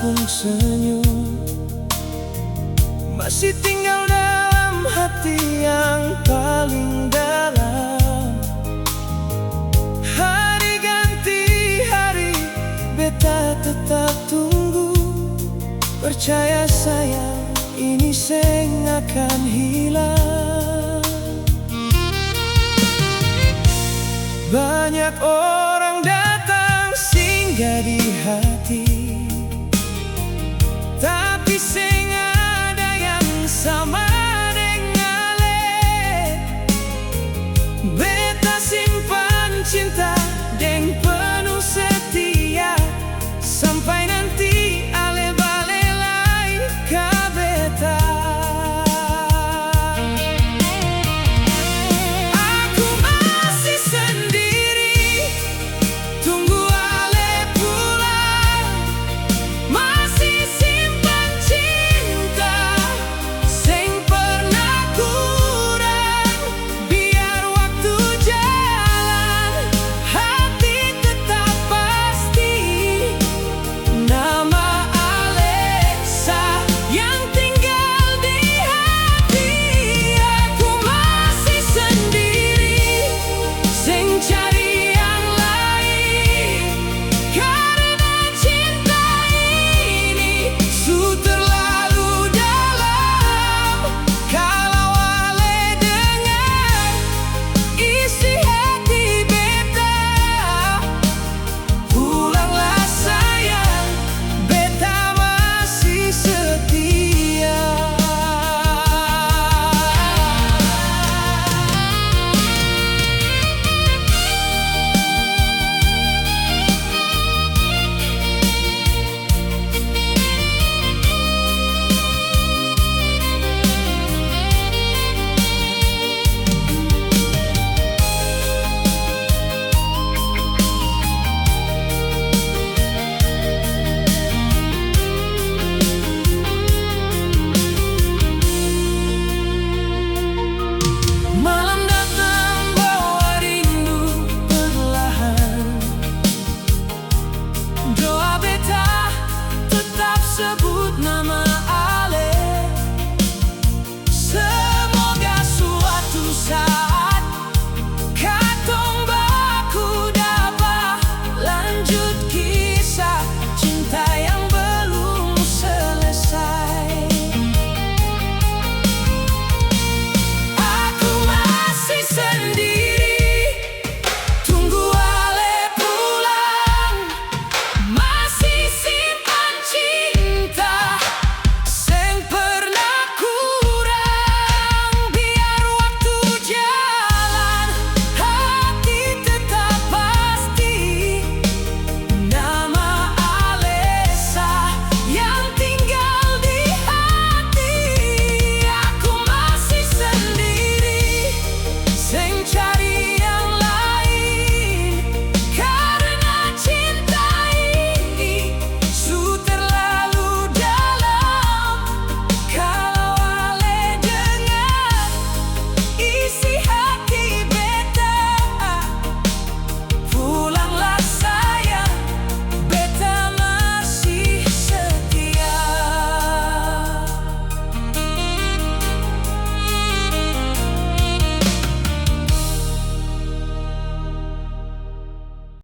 pun senyum masih tinggal dalam hati yang paling dalam. Hari ganti hari, beta tetap tunggu. Percaya sayang, ini seng akan hilang. Banyak orang datang singgah di hati, tapi seng ada yang sama dengan beta simpan cinta deng penuh setia sampai nanti ale balelai ka beta. Aku masih sendiri, tunggu ale pulang, masih simpan cinta seng pernah kurang. Biar waktu jalan, hati tetap pasti. Nama Alexa yang tinggal di hati. Aku masih sendiri, seng cari yang lain, karena cinta ini su terlalu dalam. Kalau ale dengar isi hati beta, pulanglah sayang, beta masih setia. Malam datang bawa rindu perlahan.